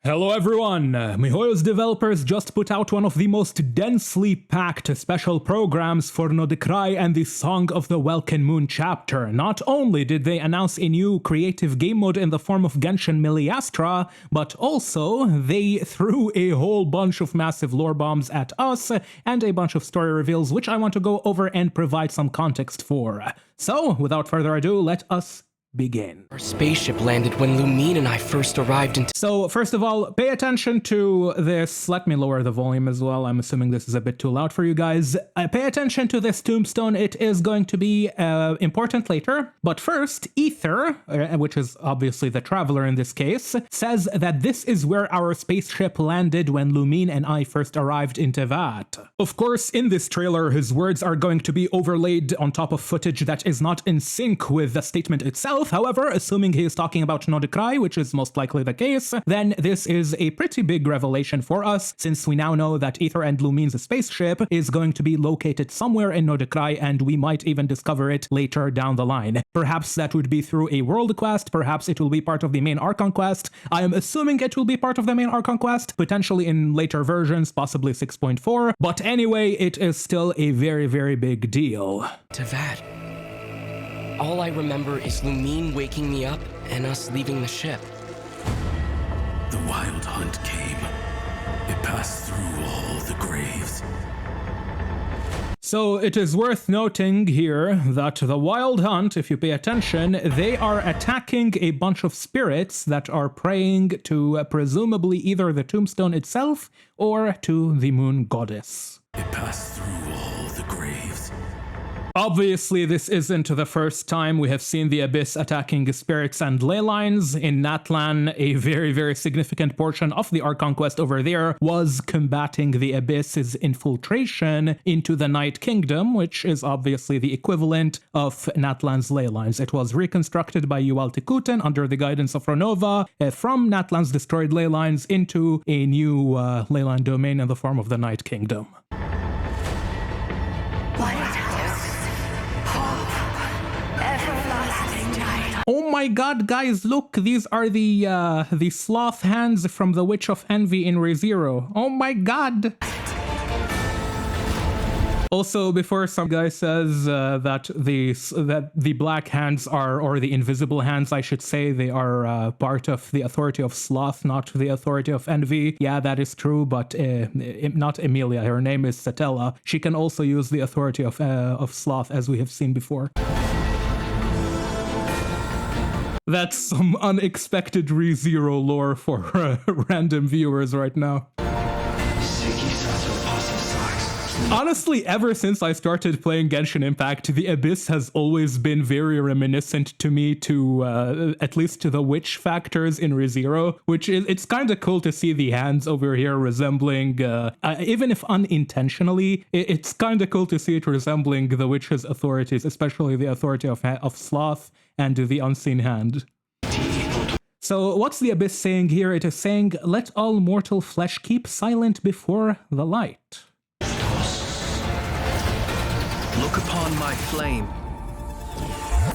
Hello everyone! MiHoYo's developers just put out one of the most densely packed special programs for Nod-Krai and the Song of the Welkin Moon chapter. Not only did they announce a new creative game mode in the form of Genshin Miliastra, but also they threw a whole bunch of massive lore bombs at us and a bunch of story reveals which I want to go over and provide some context for. So, without further ado, let us begin. Our spaceship landed when Lumine and I first arrived in. So first of all, pay attention to this. Let me lower the volume as well. I'm assuming this is a bit too loud for you guys. Pay attention to this tombstone. It is going to be important later. But first, Ether, which is obviously the traveler in this case, says that this is where our spaceship landed when Lumine and I first arrived in Tevat. Of course, in this trailer, his words are going to be overlaid on top of footage that is not in sync with the statement itself. However, assuming he is talking about Nod-Krai, which is most likely the case, then this is a pretty big revelation for us, since we now know that Ether and Lumine's spaceship is going to be located somewhere in Nod-Krai, and we might even discover it later down the line. Perhaps that would be through a world quest, perhaps it will be part of the main Archon quest. I am assuming it will be part of the main Archon quest, potentially in later versions, possibly 6.4, but anyway, it is still a very, very big deal. Tevat. All I remember is Lumine waking me up and us leaving the ship. The wild hunt came. It passed through all the graves. So it is worth noting here that the wild hunt, if you pay attention, they are attacking a bunch of spirits that are praying to presumably either the tombstone itself or to the moon goddess. It passed through all the graves. Obviously, this isn't the first time we have seen the Abyss attacking spirits and ley lines. In Natlan, a very, very significant portion of the Archon quest over there was combating the Abyss's infiltration into the Night Kingdom, which is obviously the equivalent of Natlan's ley lines. It was reconstructed by Ualtikuten under the guidance of Ronova from Natlan's destroyed ley lines into a new ley line domain in the form of the Night Kingdom. Oh my god, guys, look, these are the sloth hands from the Witch of Envy in Rerir. Oh my god! Also, before some guy says that the black hands are, or the invisible hands, I should say, they are part of the authority of Sloth, not the authority of Envy. Yeah, that is true, but not Emilia. Her name is Satella. She can also use the authority of Sloth, as we have seen before. That's some unexpected ReZero lore for random viewers right now. Honestly, ever since I started playing Genshin Impact, the Abyss has always been very reminiscent to me to, at least to the witch factors in ReZero, which is, it's kind of cool to see the hands over here resembling, even if unintentionally, it's kind of cool to see it resembling the witch's authorities, especially the authority of Sloth and the Unseen Hand. So what's the Abyss saying here? It is saying, let all mortal flesh keep silent before the light. Look upon my flame.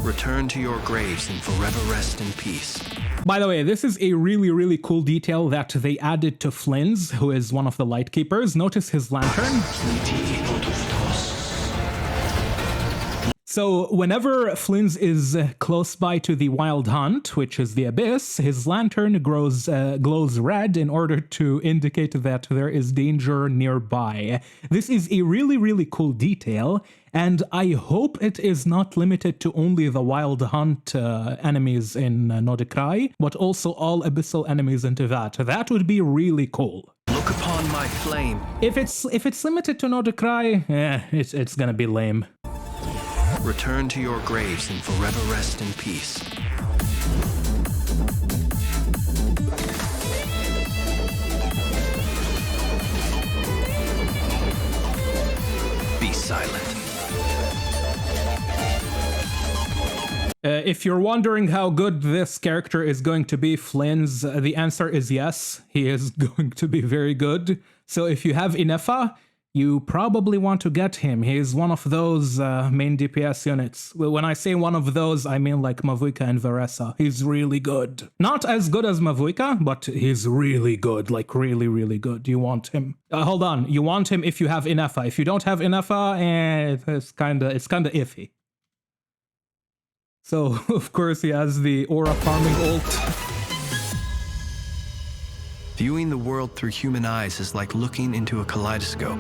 Return to your graves and forever rest in peace. By the way, this is a really, really cool detail that they added to Flins, who is one of the Light Keepers. Notice his lantern. So whenever Flins is close by to the Wild Hunt, which is the Abyss, his lantern glows red in order to indicate that there is danger nearby. This is a really, really cool detail, and I hope it is not limited to only the Wild Hunt enemies in Nod-Krai, but also all abyssal enemies in Tevat. That would be really cool. Look upon my flame. If it's limited to Nod-Krai, it's gonna be lame. Return to your graves and forever rest in peace. Be silent. If you're wondering how good this character is going to be, Flins, the answer is yes. He is going to be very good. So if you have Inefa, you probably want to get him. He's one of those main DPS units. When I say one of those, I mean like Mavuika and Veresa. He's really good. Not as good as Mavuika, but he's really good, like really, really good. You want him. Hold on, you want him if you have Inefa. If you don't have Inefa, it's kinda iffy. So, of course, he has the aura farming ult. Viewing the world through human eyes is like looking into a kaleidoscope.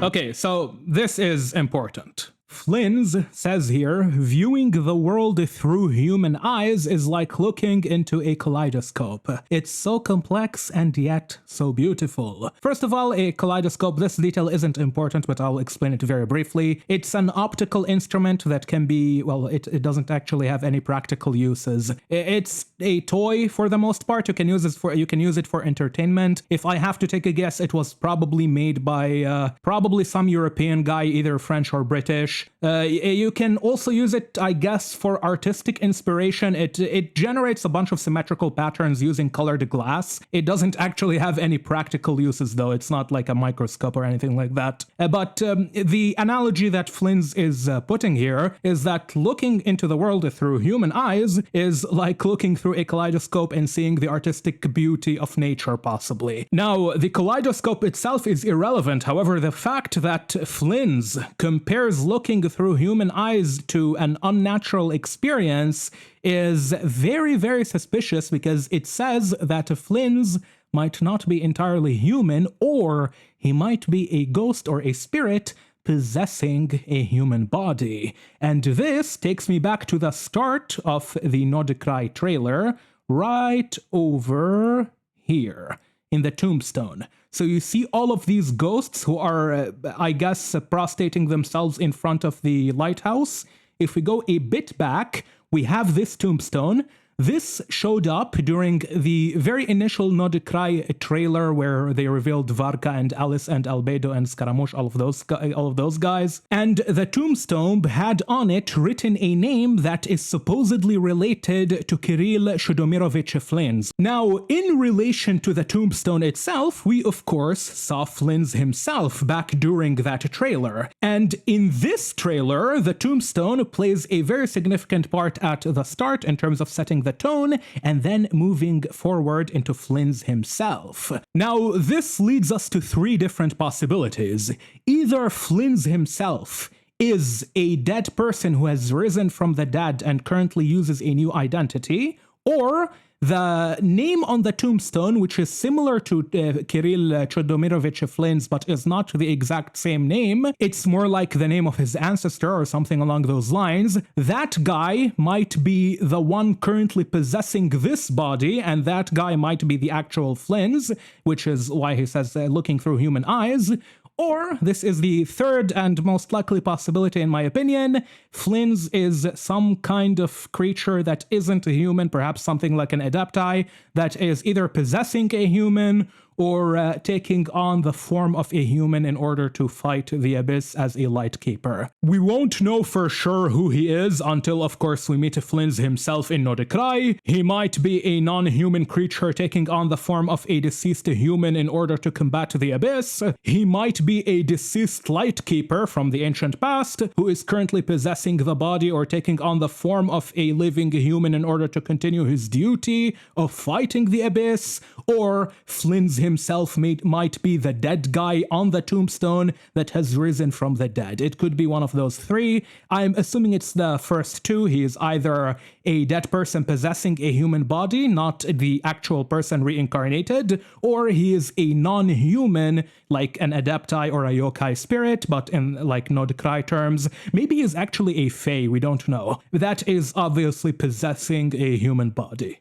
Okay, so this is important. Flins says here, viewing the world through human eyes is like looking into a kaleidoscope. It's so complex and yet so beautiful. First of all, a kaleidoscope, this detail isn't important, but I'll explain it very briefly. It's an optical instrument that can be, well, it doesn't actually have any practical uses. It's a toy for the most part. You can use it for entertainment. If I have to take a guess, it was probably made by probably some European guy, either French or British. You can also use it, I guess, for artistic inspiration. It generates a bunch of symmetrical patterns using colored glass. It doesn't actually have any practical uses, though. It's not like a microscope or anything like that. But the analogy that Flins is putting here is that looking into the world through human eyes is like looking through a kaleidoscope and seeing the artistic beauty of nature, possibly. Now, the kaleidoscope itself is irrelevant. However, the fact that Flins compares looking through human eyes to an unnatural experience is very, very suspicious, because it says that Flins might not be entirely human, or he might be a ghost or a spirit possessing a human body. And this takes me back to the start of the Nod-Krai trailer, right over here in the tombstone. So you see all of these ghosts who are, I guess, prostrating themselves in front of the lighthouse. If we go a bit back, we have this tombstone. This showed up during the very initial Nod-Krai trailer where they revealed Varka and Alice and Albedo and Scaramouche, all of those guys. And the tombstone had on it written a name that is supposedly related to Kirill Shudomirovich Flins. Now, in relation to the tombstone itself, we of course saw Flins himself back during that trailer. And in this trailer, the tombstone plays a very significant part at the start in terms of setting the tone, and then moving forward into Flins himself. Now, this leads us to three different possibilities. Either Flins himself is a dead person who has risen from the dead and currently uses a new identity, or the name on the tombstone, which is similar to Kirill Chodomirovich Flins, but is not the exact same name. It's more like the name of his ancestor or something along those lines. That guy might be the one currently possessing this body, and that guy might be the actual Flins, which is why he says looking through human eyes. Or, this is the third and most likely possibility in my opinion, Flins is some kind of creature that isn't a human, perhaps something like an Adepti, that is either possessing a human or taking on the form of a human in order to fight the Abyss as a Lightkeeper. We won't know for sure who he is until, of course, we meet Flins himself in Nod-Krai. He might be a non-human creature taking on the form of a deceased human in order to combat the Abyss. He might be a deceased Lightkeeper from the ancient past who is currently possessing the body or taking on the form of a living human in order to continue his duty of fighting the Abyss. Or Flins himself might be the dead guy on the tombstone that has risen from the dead. It could be one of those three. I'm assuming it's the first two. He is either a dead person possessing a human body, not the actual person reincarnated, or he is a non-human, like an Adepti or a yokai spirit, but in like Nod-Krai terms. Maybe he's actually a fae, we don't know. That is obviously possessing a human body.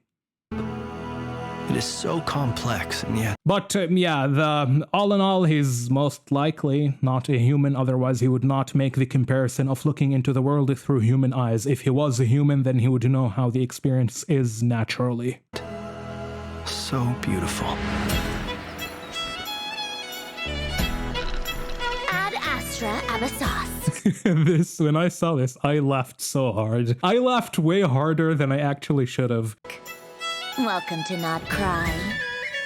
It is so complex, and yet... But yeah, all in all, he's most likely not a human, otherwise he would not make the comparison of looking into the world through human eyes. If he was a human, then he would know how the experience is naturally. So beautiful. Ad Astra Abyssos. This, when I saw this, I laughed so hard. I laughed way harder than I actually should have. Welcome to Nod-Krai.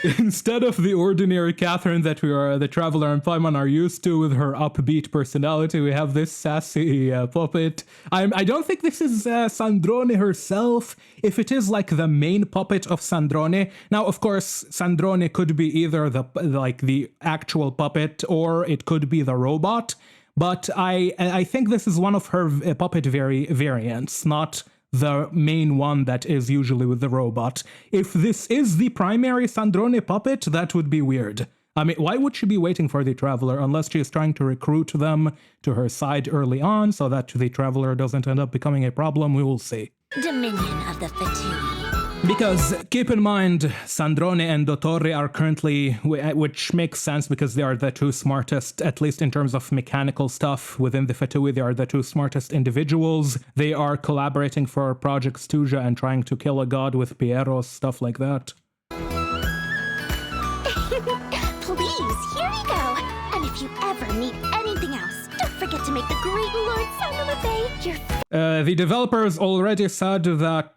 Instead of the ordinary Catherine that the Traveler and Paimon are used to with her upbeat personality, we have this sassy puppet. I don't think this is Sandrone herself. If it is like the main puppet of Sandrone, now of course Sandrone could be either the actual puppet or it could be the robot. But I think this is one of her puppet variants, not the main one that is usually with the robot. If this is the primary Sandrone puppet, that would be weird. I mean, why would she be waiting for the Traveler unless she is trying to recruit them to her side early on so that the Traveler doesn't end up becoming a problem? We will see. Dominion of the Fatigue. Because keep in mind, Sandrone and Dottore are currently, which makes sense because they are the two smartest, at least in terms of mechanical stuff within the Fatui, they are the two smartest individuals. They are collaborating for Project Stuja and trying to kill a god with Pieros, stuff like that. Please, here you go. And if you ever need anything else, don't forget to make the great Lord Sandrone your the developers already said that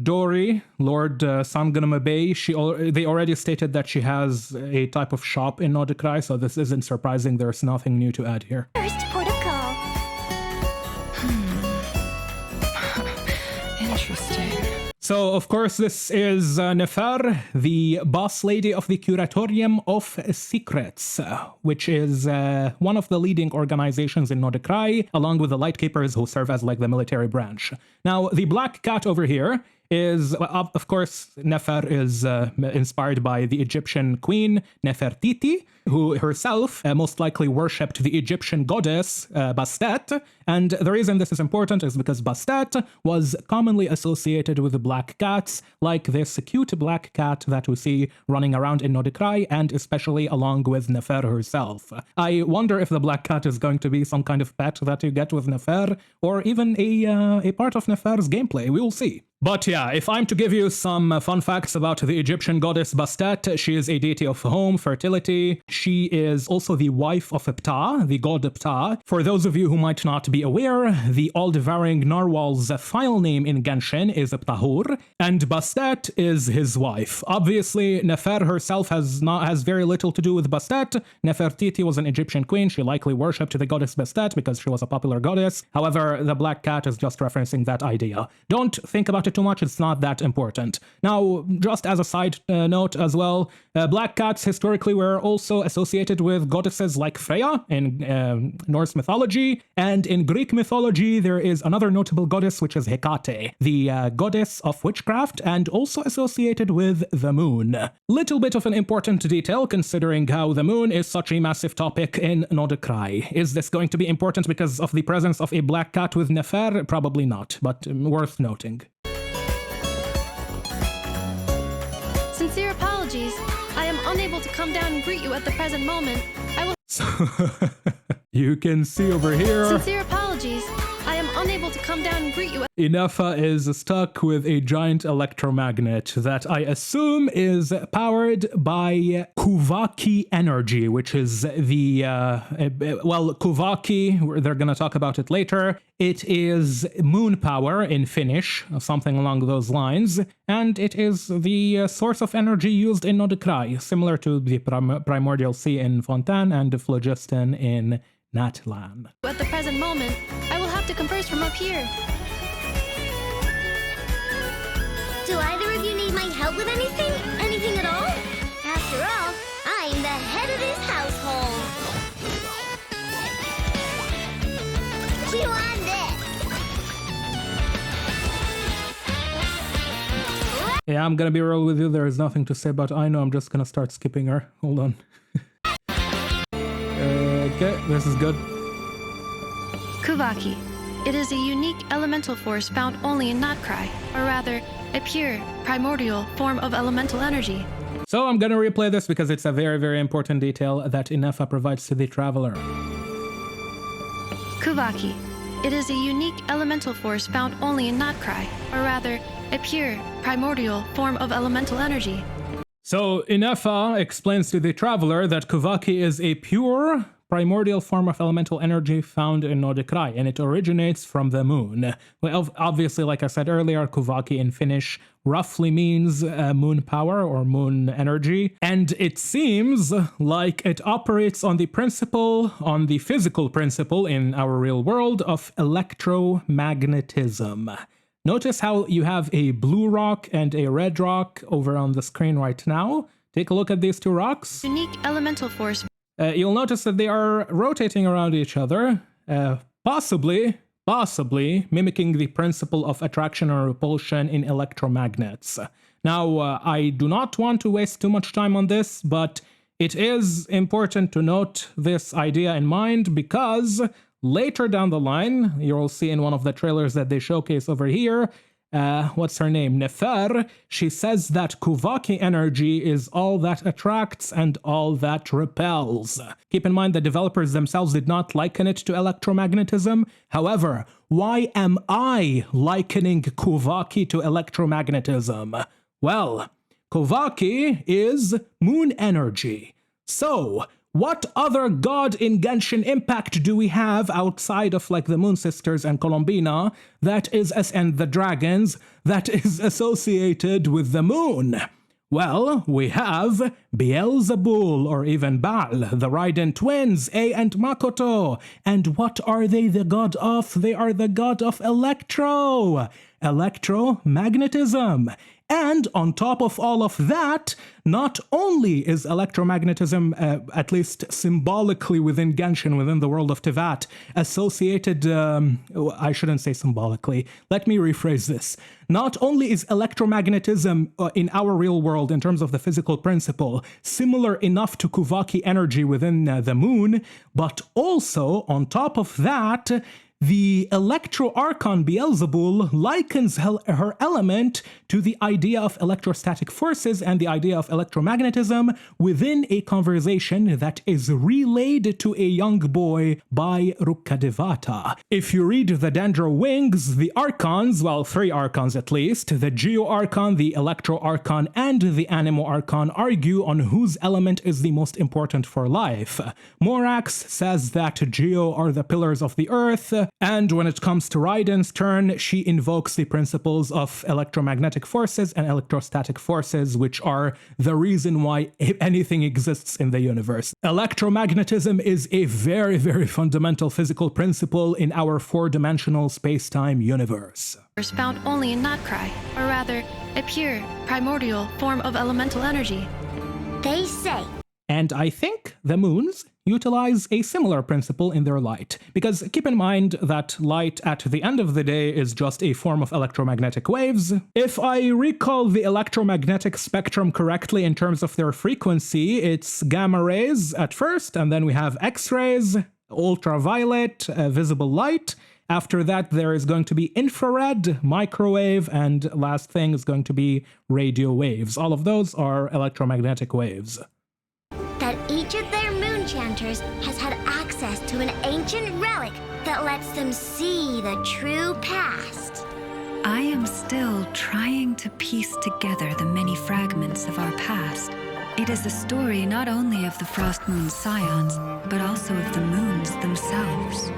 Dori, Lord Sangamabe, they already stated that she has a type of shop in Nod-Krai, so this isn't surprising. There's nothing new to add here. first port of call. Interesting. So, of course, this is Nefer, the boss lady of the Curatorium of Secrets, which is one of the leading organizations in Nod-Krai, along with the Lightkeepers who serve as like the military branch. Now, the black cat over here is, of course, Nefer is inspired by the Egyptian queen Nefertiti, who herself most likely worshipped the Egyptian goddess Bastet. And the reason this is important is because Bastet was commonly associated with black cats, like this cute black cat that we see running around in Nod-Krai, and especially along with Nefer herself. I wonder if the black cat is going to be some kind of pet that you get with Nefer, or even a part of Nefer's gameplay. We will see. But yeah, if I'm to give you some fun facts about the Egyptian goddess Bastet, she is a deity of home, fertility. She is also the wife of Ptah, the god Ptah. For those of you who might not be aware, the all-devouring narwhal's file name in Genshin is Ptahur, and Bastet is his wife. Obviously, Nefer herself has very little to do with Bastet. Nefertiti was an Egyptian queen. She likely worshipped the goddess Bastet because she was a popular goddess. However, the black cat is just referencing that idea. Don't think about it too much, it's not that important. Now, just as a side note as well, black cats historically were also associated with goddesses like Freya in Norse mythology, and in Greek mythology there is another notable goddess which is Hecate, the goddess of witchcraft, and also associated with the moon. Little bit of an important detail considering how the moon is such a massive topic in Nod-Krai. Is this going to be important because of the presence of a black cat with Nefer? Probably not, but worth noting. Sincere apologies. I am unable to come down and greet you at the present moment. I will. So, you can see over here. Sincere apologies. I am unable to come down and greet you at. Inefa is stuck with a giant electromagnet that I assume is powered by Kuvaki energy, which is the, Kuvaki, they're going to talk about it later. It is moon power in Finnish, something along those lines, and it is the source of energy used in Nod-Krai, similar to the primordial sea in Fontaine and the phlogiston in Natlan. At the present moment, I will have to converse from up here. Do either of you need my help with anything? Anything at all? After all, I'm the head of this household. Chew on this. Yeah, I'm gonna be real with you, there is nothing to say about Aino, I'm just gonna start skipping her. Hold on. Okay, this is good. Kuvaki. It is a unique elemental force found only in Nod-Krai, or rather, a pure, primordial form of elemental energy. So I'm gonna replay this because it's a very, very important detail that Inefa provides to the Traveler. Kuvaki. It is a unique elemental force found only in Nod-Krai, or rather, a pure, primordial form of elemental energy. So Inefa explains to the Traveler that Kuvaki is a pure, primordial form of elemental energy found in Nod-Krai, and it originates from the moon. Well, obviously, like I said earlier, Kuvaki in Finnish roughly means moon power or moon energy, and it seems like it operates on the principle, on the physical principle in our real world of electromagnetism. Notice how you have a blue rock and a red rock over on the screen right now. Take a look at these two rocks. Unique elemental force. You'll notice that they are rotating around each other, possibly mimicking the principle of attraction or repulsion in electromagnets. Now, I do not want to waste too much time on this, but it is important to note this idea in mind because later down the line, you'll see in one of the trailers that they showcase over here, what's her name? Nefer, she says that Kuvaki energy is all that attracts and all that repels. Keep in mind the developers themselves did not liken it to electromagnetism. However, why am I likening Kuvaki to electromagnetism? Well, Kuvaki is moon energy. So, what other god in Genshin Impact do we have outside of like the Moon Sisters and Columbina that is, and the dragons, that is associated with the moon? Well, we have Beelzebul, or even Baal, the Raiden twins, A and Makoto. And what are they the god of? They are the god of electromagnetism. And on top of all of that, not only is electromagnetism, at least symbolically within Genshin, within the world of Teyvat, associated, I shouldn't say symbolically, let me rephrase this. Not only is electromagnetism in our real world, in terms of the physical principle, similar enough to Kuvaki energy within the moon, but also, on top of that, the Electro-Archon Beelzebul likens her element to the idea of electrostatic forces and the idea of electromagnetism within a conversation that is relayed to a young boy by Rukkhadevata. If you read the Dendro Wings, the Archons, well, 3 Archons at least, the Geo-Archon, the Electro-Archon, and the Anemo-Archon argue on whose element is the most important for life. Morax says that Geo are the pillars of the earth, and when it comes to Raiden's turn, she invokes the principles of electromagnetic forces and electrostatic forces, which are the reason why anything exists in the universe. Electromagnetism is a very, very fundamental physical principle in our 4-dimensional space-time universe. Found only in Nod-Krai, or rather, a pure, primordial form of elemental energy. They say. And I think the moons utilize a similar principle in their light, because keep in mind that light at the end of the day is just a form of electromagnetic waves. If I recall the electromagnetic spectrum correctly in terms of their frequency, it's gamma rays at first, and then we have X-rays, ultraviolet, visible light. After that, there is going to be infrared, microwave, and last thing is going to be radio waves. All of those are electromagnetic waves. That each of their moon chanters has had access to an ancient relic that lets them see the true past. I am still trying to piece together the many fragments of our past. It is a story not only of the Frost Moon Scions, but also of the moons themselves.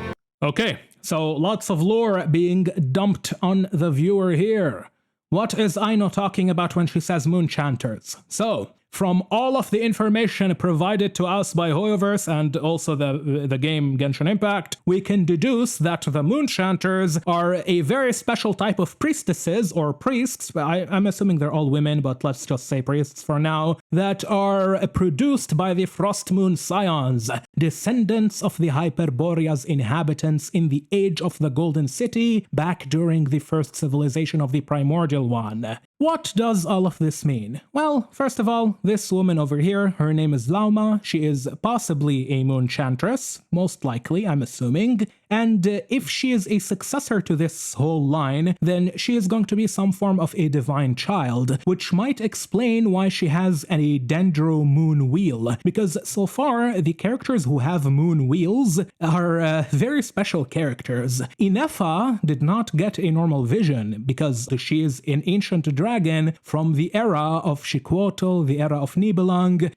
Okay, so lots of lore being dumped on the viewer here. What is Aino talking about when she says moon chanters? So, from all of the information provided to us by Hoyoverse and also the game Genshin Impact, we can deduce that the moon chanters are a very special type of priestesses or priests, I'm assuming they're all women, but let's just say priests for now, that are produced by the Frost Moon Scions, descendants of the Hyperborea's inhabitants in the Age of the Golden City, back during the first civilization of the Primordial One. What does all of this mean? Well, first of all, this woman over here, her name is Lauma. She is possibly a moon chantress, most likely, I'm assuming. And if she is a successor to this whole line, then she is going to be some form of a divine child, which might explain why she has a dendro moon wheel, because so far the characters who have moon wheels are very special characters. Inefa did not get a normal vision because she is an ancient dragon from the era of Xiquotl, the era of Nibelung.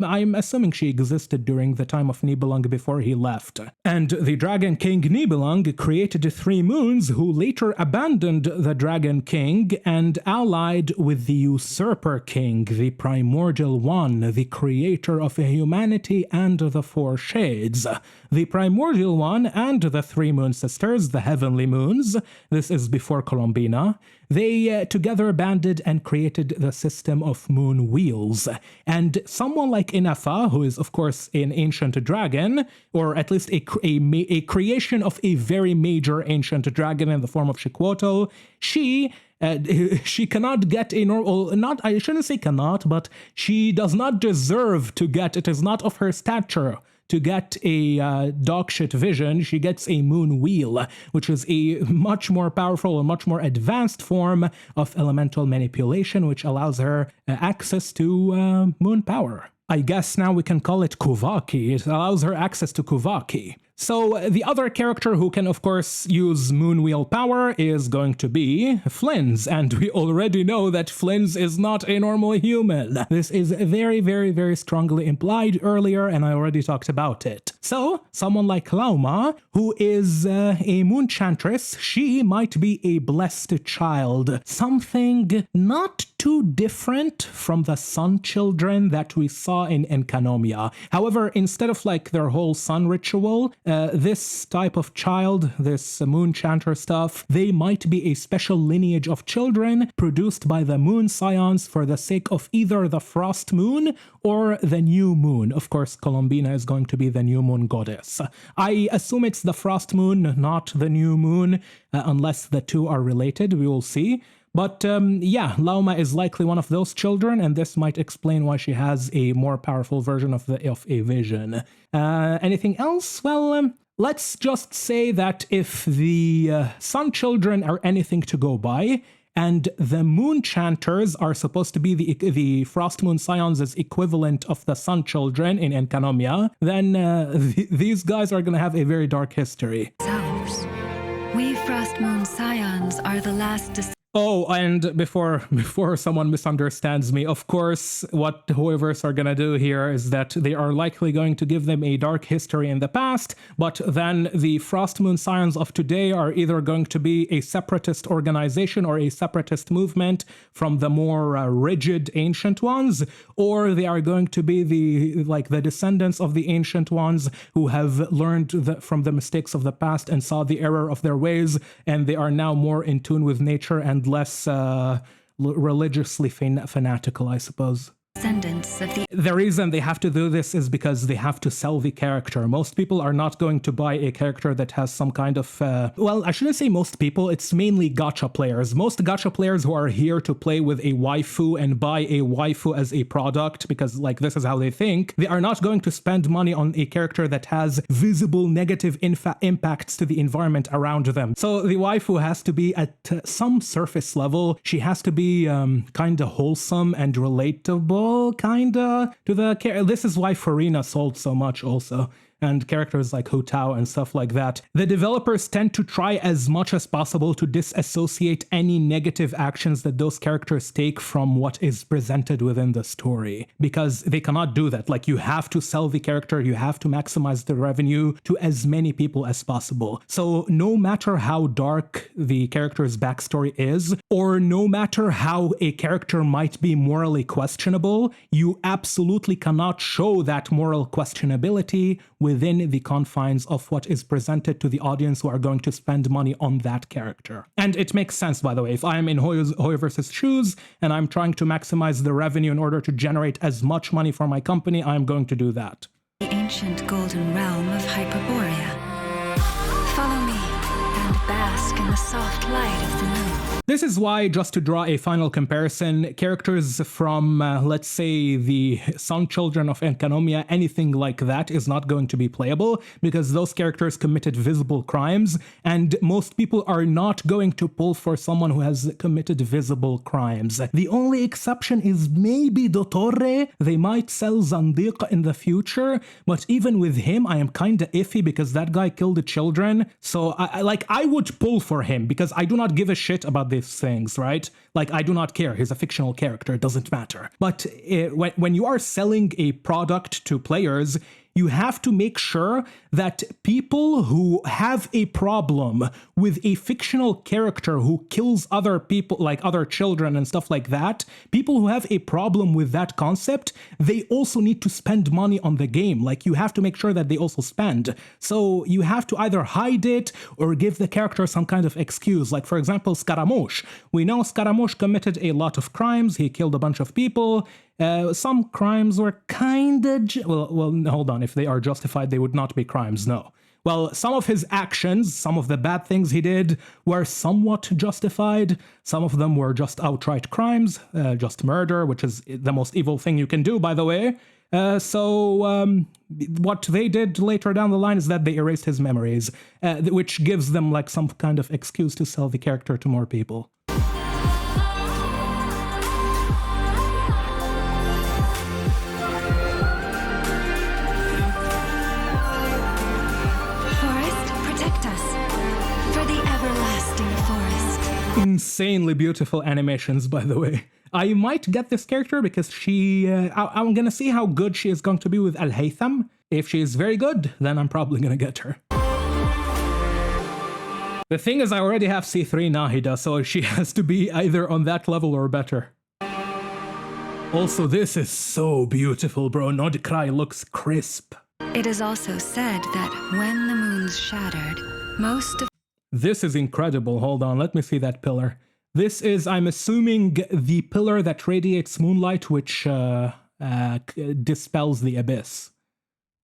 I'm assuming she existed during the time of Nibelung before he left. And the Dragon King Nibelung created the three moons, who later abandoned the Dragon King and allied with the Usurper King, the Primordial One, the creator of humanity and the four shades. The Primordial One and the three moon sisters, the Heavenly Moons, this is before Columbina, they together banded and created the system of moon wheels. And someone like Inefa, who is of course an ancient dragon, or at least a creation of a very major ancient dragon in the form of Xiquotl, she cannot get a normal, not, I shouldn't say cannot, but she does not deserve to get, it is not of her stature to get a dogshit vision. She gets a moon wheel, which is a much more powerful and much more advanced form of elemental manipulation, which allows her access to moon power. I guess now we can call it Kuvaki. It allows her access to Kuvaki. So the other character who can of course use Moonwheel power is going to be Flins, and we already know that Flins is not a normal human. This is very, very, very strongly implied earlier, and I already talked about it. So someone like Lauma, who is a Moonchantress, she might be a blessed child, something not too different from the Sun Children that we saw in Enkanomiya. However, instead of like their whole sun ritual, this type of child, this Moonchanter stuff, they might be a special lineage of children produced by the Moon Scions for the sake of either the Frost Moon or the New Moon. Of course, Columbina is going to be the New Moon goddess. I assume it's the Frost Moon, not the New Moon, unless the two are related. We will see. But yeah, Lauma is likely one of those children, and this might explain why she has a more powerful version of a vision. Anything else? Well, let's just say that if the Sun Children are anything to go by, and the Moonchanters are supposed to be the Frost Moon Scions' equivalent of the Sun Children in Enkanomiya, then these guys are going to have a very dark history. Selves. We Frost Moon Scions are the last Oh, and before someone misunderstands me, of course, what whoever's are gonna do here is that they are likely going to give them a dark history in the past, but then the Frost Moon Scions of today are either going to be a separatist organization or a separatist movement from the more rigid ancient ones, or they are going to be the descendants of the ancient ones who have learned from the mistakes of the past and saw the error of their ways, and they are now more in tune with nature and less religiously fanatical, I suppose. Descendants of The reason they have to do this is because they have to sell the character. Most people are not going to buy a character that has some kind of well, I shouldn't say most people, it's mainly gacha players. Most gacha players who are here to play with a waifu and buy a waifu as a product because like this is how they think, they are not going to spend money on a character that has visible negative impacts to the environment around them. So the waifu has to be at some surface level. She has to be kind of wholesome and relatable, kinda, to the character. This is why Farina sold so much also, and characters like Hu Tao and stuff like that. The developers tend to try as much as possible to disassociate any negative actions that those characters take from what is presented within the story, because they cannot do that. Like, you have to sell the character, you have to maximize the revenue to as many people as possible. So no matter how dark the character's backstory is, or no matter how a character might be morally questionable, you absolutely cannot show that moral questionability within the confines of what is presented to the audience who are going to spend money on that character. And it makes sense, by the way. If I'm in Hoyoverse's shoes and I'm trying to maximize the revenue in order to generate as much money for my company, I'm going to do that. the ancient golden realm of Hyperborea. Follow me and bask in the soft light of the moon. This is why, just to draw a final comparison, characters from, let's say, the Sun Children of Enkanomiya, anything like that is not going to be playable, because those characters committed visible crimes, and most people are not going to pull for someone who has committed visible crimes. The only exception is maybe Dottore. They might sell Zandiq in the future, but even with him, I am kinda iffy because that guy killed the children, so I would pull for him, because I do not give a shit about these things, right? Like, I do not care. He's a fictional character. It doesn't matter. But when you are selling a product to players, you have to make sure that people who have a problem with a fictional character who kills other people, like other children and stuff like that, people who have a problem with that concept, they also need to spend money on the game. Like, you have to make sure that they also spend. So you have to either hide it or give the character some kind of excuse. Like, for example, Scaramouche. We know Scaramouche committed a lot of crimes. He killed a bunch of people. Some crimes were kinda... Well, hold on. If they are justified, they would not be crimes, no. Well, some of his actions, some of the bad things he did were somewhat justified. Some of them were just outright crimes, just murder, which is the most evil thing you can do, by the way. What they did later down the line is that they erased his memories, which gives them like some kind of excuse to sell the character to more people. Insanely beautiful animations, by the way. I might get this character because she... I'm gonna see how good she is going to be with Al-Haytham. If she is very good, then I'm probably gonna get her. The thing is, I already have C3 Nahida, so she has to be either on that level or better. Also, this is so beautiful, bro. Nod-Krai looks crisp. It is also said that when the moons shattered, most of... This is incredible. Hold on, let me see that pillar. This is, I'm assuming, the pillar that radiates moonlight, which dispels the abyss.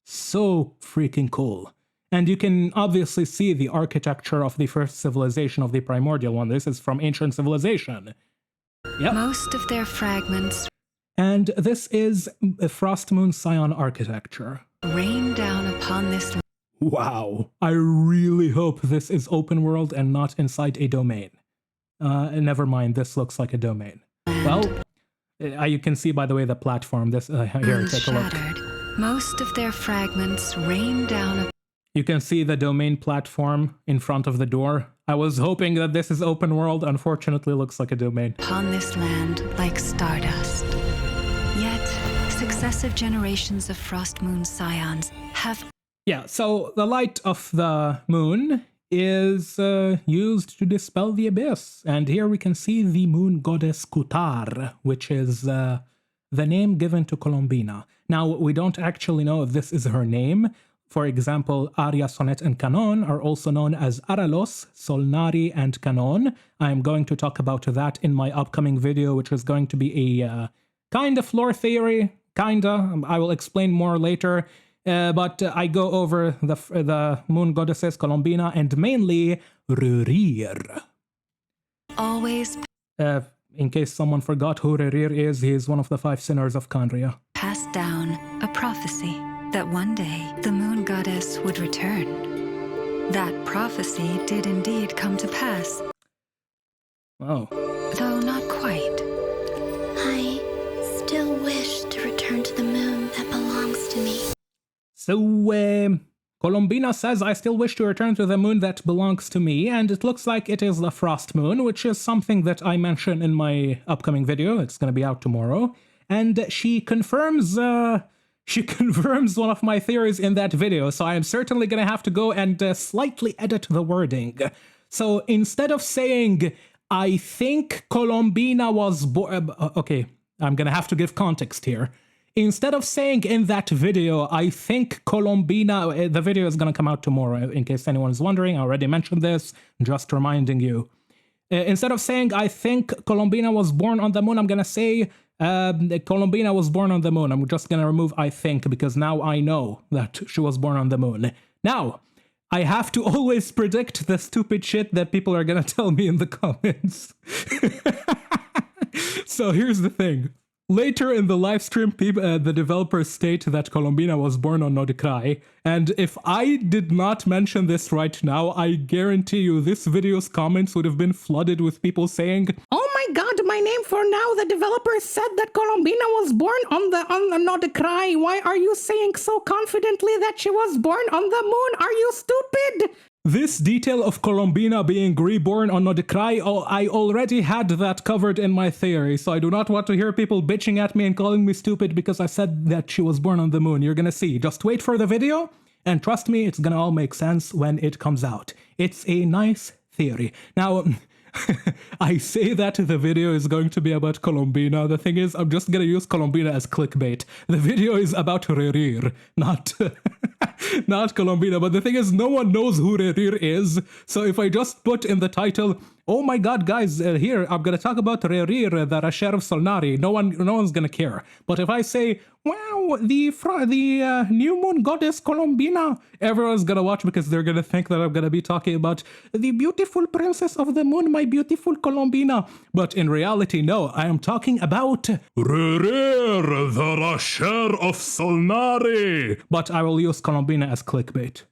So freaking cool. And you can obviously see the architecture of the first civilization of the primordial one. This is from ancient civilization. Yep. Most of their fragments... And this is a Frost Moon Scion architecture. Rain down upon this... Wow. I really hope this is open world and not inside a domain. Never mind, this looks like a domain. Well, you can see, by the way, the platform. This here, take a look. Most of their fragments rain down. You can see the domain platform in front of the door. I was hoping that this is open world. Unfortunately, looks like a domain. Upon this land like stardust. Yet, successive generations of Frost Moon Scions have... Yeah, so the light of the moon is used to dispel the abyss. And here we can see the moon goddess Kutar, which is the name given to Columbina. Now, we don't actually know if this is her name. For example, Aria, Sonnet, and Canon are also known as Aralos, Solnari, and Canon. I'm going to talk about that in my upcoming video, which is going to be a kind of lore theory, kinda. I will explain more later. But I go over the moon goddesses Columbina and mainly Rerir. Always. In case someone forgot who Rerir is, he is one of the 5 sinners of Kandria. Passed down a prophecy that one day the moon goddess would return. That prophecy did indeed come to pass. Oh. Though not quite. I still wish to return to the moon that belongs to me. So, Columbina says, I still wish to return to the moon that belongs to me, and it looks like it is the Frost Moon, which is something that I mention in my upcoming video. It's gonna be out tomorrow. And she confirms one of my theories in that video, so I am certainly gonna have to go and slightly edit the wording. So instead of saying, I think Columbina was born... okay, I'm gonna have to give context here. Instead of saying in that video, I think Columbina, the video is going to come out tomorrow, in case anyone is wondering. I already mentioned this, just reminding you. Instead of saying, I think Columbina was born on the moon, I'm going to say, Columbina was born on the moon. I'm just going to remove I think, because now I know that she was born on the moon. Now, I have to always predict the stupid shit that people are gonna tell me in the comments. So here's the thing. Later in the live stream, the developers state that Columbina was born on Nod-Krai, and if I did not mention this right now, I guarantee you this video's comments would have been flooded with people saying, "Oh my god, my name for now, the developers said that Columbina was born on the Nod-Krai. Why are you saying so confidently that she was born on the moon? Are you stupid?" This detail of Columbina being reborn on Nod-Krai, I already had that covered in my theory, so I do not want to hear people bitching at me and calling me stupid because I said that she was born on the moon. You're gonna see. Just wait for the video, and trust me, it's gonna all make sense when it comes out. It's a nice theory. Now, I say that the video is going to be about Columbina. The thing is, I'm just gonna use Columbina as clickbait. The video is about Rerir, not not Columbina. But the thing is, no one knows who Rerir is. So if I just put in the title, "Oh my god, guys, here, I'm gonna talk about Rerir, the Rerir of Solnari," no one's gonna care. But if I say, "Wow, the new moon goddess Columbina," everyone's gonna watch because they're gonna think that I'm gonna be talking about the beautiful princess of the moon, my beautiful Columbina. But in reality, no, I am talking about Rerir, the Rerir of Solnari. But I will use Columbina as clickbait.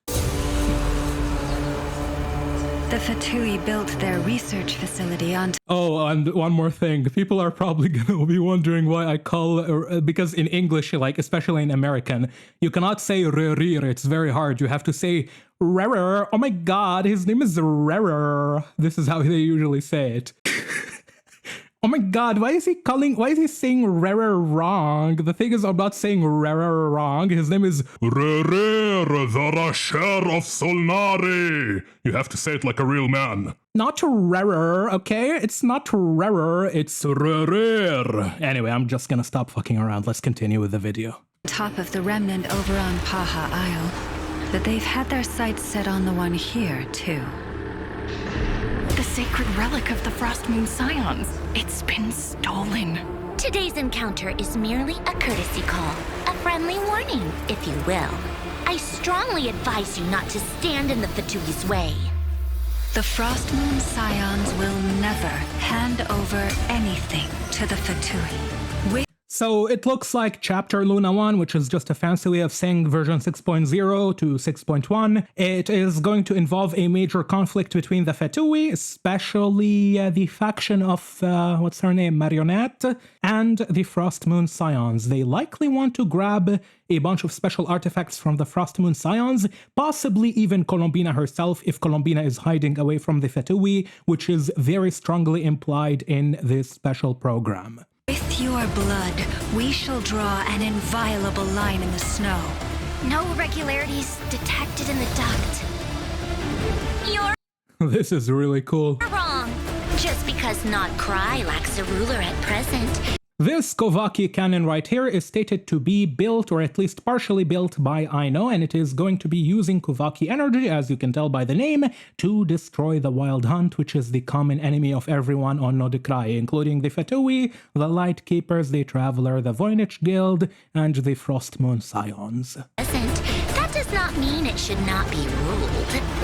The Fatui built their research facility on... Oh, and one more thing. People are probably gonna be wondering why I call... because in English, like, especially in American, you cannot say Rerir. It's very hard. You have to say Rerir. Oh my god, his name is Rerir. This is how they usually say it. Oh my god, why is he saying Rerir wrong? The thing is, I'm not saying Rerir wrong. His name is Rerir, the Rerir of Solnari. You have to say it like a real man. Not Rerir, okay? It's not Rerir, it's Rerir. Anyway, I'm just gonna stop fucking around. Let's continue with the video. Top of the remnant over on Paha Isle, but they've had their sights set on the one here, too. The sacred relic of the Frost Moon Scions. It's been stolen. Today's encounter is merely a courtesy call, a friendly warning, if you will. I strongly advise you not to stand in the Fatui's way. The Frost Moon Scions will never hand over anything to the Fatui. So it looks like Chapter Luna 1, which is just a fancy way of saying version 6.0 to 6.1. It is going to involve a major conflict between the Fatui, especially the faction of, what's her name, Marionette, and the Frost Moon Scions. They likely want to grab a bunch of special artifacts from the Frost Moon Scions, possibly even Columbina herself, if Columbina is hiding away from the Fatui, which is very strongly implied in this special program. With your blood, we shall draw an inviolable line in the snow. No irregularities detected in the duct. You're This is really cool. wrong. Just because Nod-Krai lacks a ruler at present. This Kovaki cannon right here is stated to be built, or at least partially built, by Aino, and it is going to be using Kovaki energy, as you can tell by the name, to destroy the Wild Hunt, which is the common enemy of everyone on Nod-Krai, including the Fatui, the Light Keepers, the Traveler, the Voynich Guild, and the Frost Moon Scions. That does not mean it should not be ruled.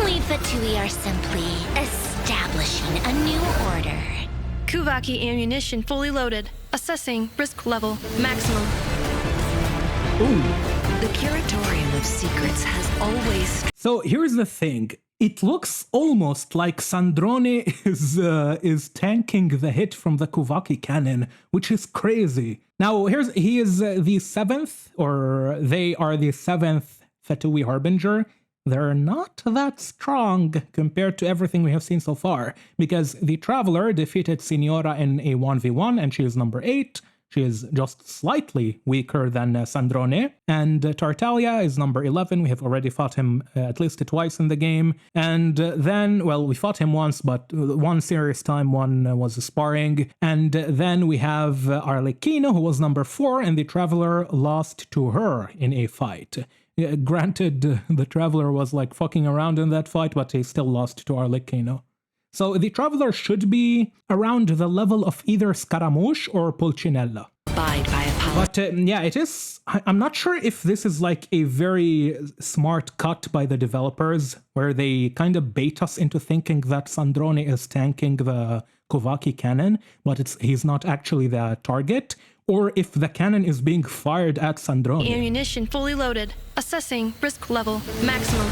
We Fatui are simply establishing a new order. Kuvaki ammunition fully loaded. Assessing risk level maximum. Ooh. The Curatorium of Secrets has always... So here's the thing. It looks almost like Sandrone is tanking the hit from the Kuvaki cannon, which is crazy. Now, he is the seventh, or they are the seventh Fatui Harbinger. They're not that strong compared to everything we have seen so far, because the Traveler defeated Signora in a 1v1, and she is number 8. She is just slightly weaker than Sandrone. And Tartaglia is number 11. We have already fought him at least twice in the game. And then, well, we fought him once, but one serious time, one was sparring. And then we have Arlecchino, who was number 4, and the Traveler lost to her in a fight. Granted, the Traveler was like fucking around in that fight, but he still lost to Arlecchino. So the Traveler should be around the level of either Scaramouche or Pulcinella. By Guide by Apollo. But yeah, it is. I'm not sure if this is like a very smart cut by the developers where they kind of bait us into thinking that Sandrone is tanking the Kovaki cannon, but he's not actually the target, or if the cannon is being fired at Sandrone. Ammunition fully loaded. Assessing risk level maximum.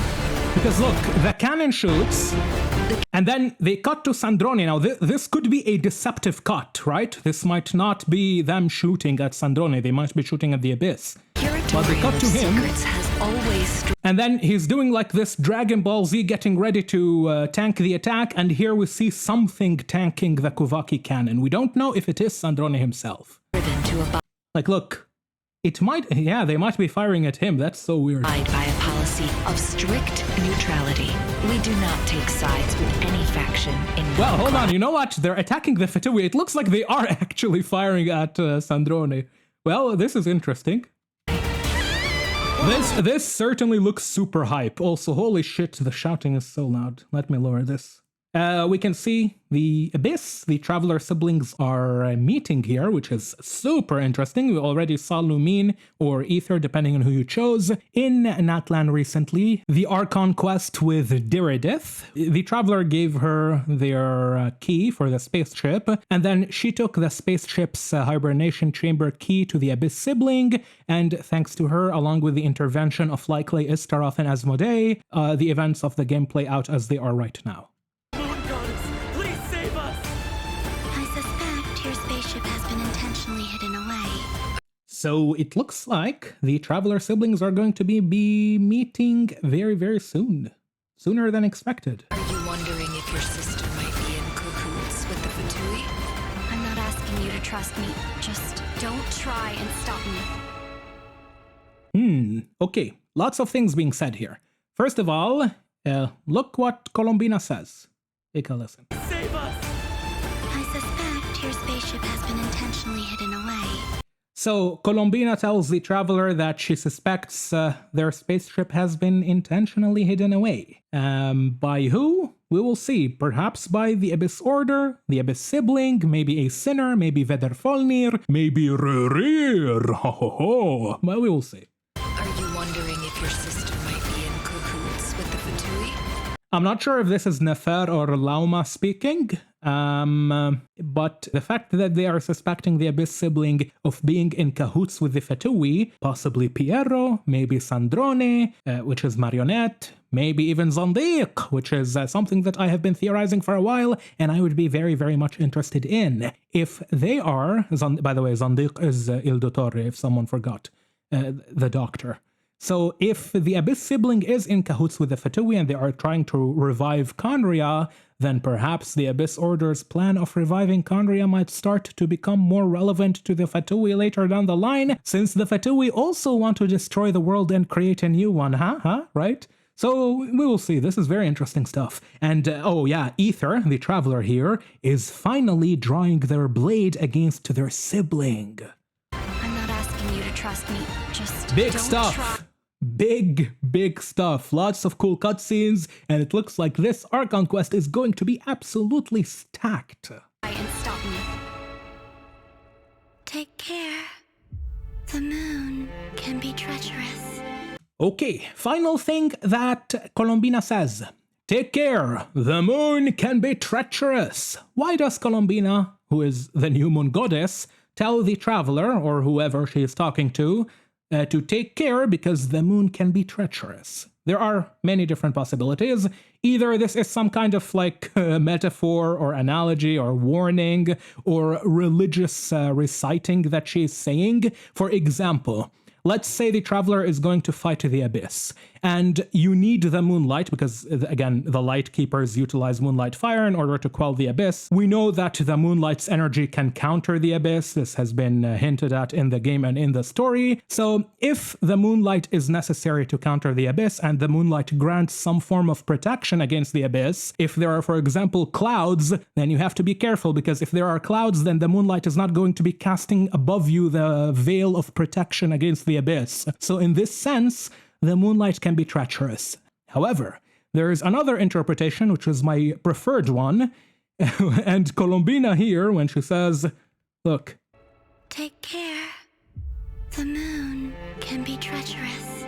Because look, the cannon shoots, and then they cut to Sandrone. Now, this could be a deceptive cut, right? This might not be them shooting at Sandrone. They might be shooting at the Abyss. But they cut to him, and then he's doing like this Dragon Ball Z, getting ready to tank the attack, and here we see something tanking the Kovaki cannon. We don't know if it is Sandrone himself. Like, look, it might, yeah, they might be firing at him. That's so weird. Guide by a policy of strict neutrality. We do not take sides with any faction in Nod-Krai. Well, hold on, you know what? They're attacking the Fatui. It looks like they are actually firing at Sandrone. Well, this is interesting. This certainly looks super hype. Also, holy shit, the shouting is so loud. Let me lower this. We can see the Abyss, the Traveler siblings are meeting here, which is super interesting. We already saw Lumine or Aether, depending on who you chose, in Natlan recently. The Archon quest with Diridith. The Traveler gave her their key for the spaceship, and then she took the spaceship's hibernation chamber key to the Abyss sibling, and thanks to her, along with the intervention of likely Istaroth and Asmodee, the events of the game play out as they are right now. So it looks like the Traveler siblings are going to be meeting very, very soon. Sooner than expected. Are you wondering if your sister might be in cahoots with the Fatui? I'm not asking you to trust me. Just don't try and stop me. Okay. Lots of things being said here. First of all, look what Columbina says. Take a listen. Save us! I suspect your spaceship has been intentionally hidden away. So, Columbina tells the Traveler that she suspects their spaceship has been intentionally hidden away. By who? We will see. Perhaps by the Abyss Order, the Abyss Sibling, maybe a Sinner, maybe Vederfolnir, maybe Rerir. Ho ho ho. Well, we will see. Are you wondering if your sister might be in cahoots with the Fatui? I'm not sure if this is Nefer or Lauma speaking, but the fact that they are suspecting the Abyss sibling of being in cahoots with the Fatui, possibly Piero, maybe Sandrone, which is Marionette, maybe even Zandiq, which is something that I have been theorizing for a while, and I would be very, very much interested in. If they are, by the way, Zandiq is Il Dottore, if someone forgot, the doctor. So if the Abyss sibling is in cahoots with the Fatui and they are trying to revive Khaenri'ah, then perhaps the Abyss Order's plan of reviving Khaenri'ah might start to become more relevant to the Fatui later down the line, since the Fatui also want to destroy the world and create a new one, right? So we will see. This is very interesting stuff. And oh yeah, Aether, the Traveler here, is finally drawing their blade against their sibling. I'm not asking you to trust me. Just big don't stuff. try. Big stuff. Lots of cool cutscenes, and it looks like this Archon quest is going to be absolutely stacked. And stop me. Take care. The moon can be treacherous. Okay, final thing that Columbina says. Take care. The moon can be treacherous. Why does Columbina, who is the new moon goddess, tell the Traveler, or whoever she is talking to take care because the moon can be treacherous? There are many different possibilities. Either this is some kind of like metaphor or analogy or warning or religious reciting that she's saying. For example, let's say the Traveler is going to fight the Abyss, and you need the moonlight because, again, the Light Keepers utilize moonlight fire in order to quell the Abyss. We know that the moonlight's energy can counter the Abyss. This has been hinted at in the game and in the story. So if the moonlight is necessary to counter the Abyss and the moonlight grants some form of protection against the Abyss, if there are, for example, clouds, then you have to be careful, because if there are clouds, then the moonlight is not going to be casting above you the veil of protection against the Abyss. So in this sense, the moonlight can be treacherous. However, there is another interpretation, which is my preferred one, and Columbina here, when she says, look, Take care. The moon can be treacherous.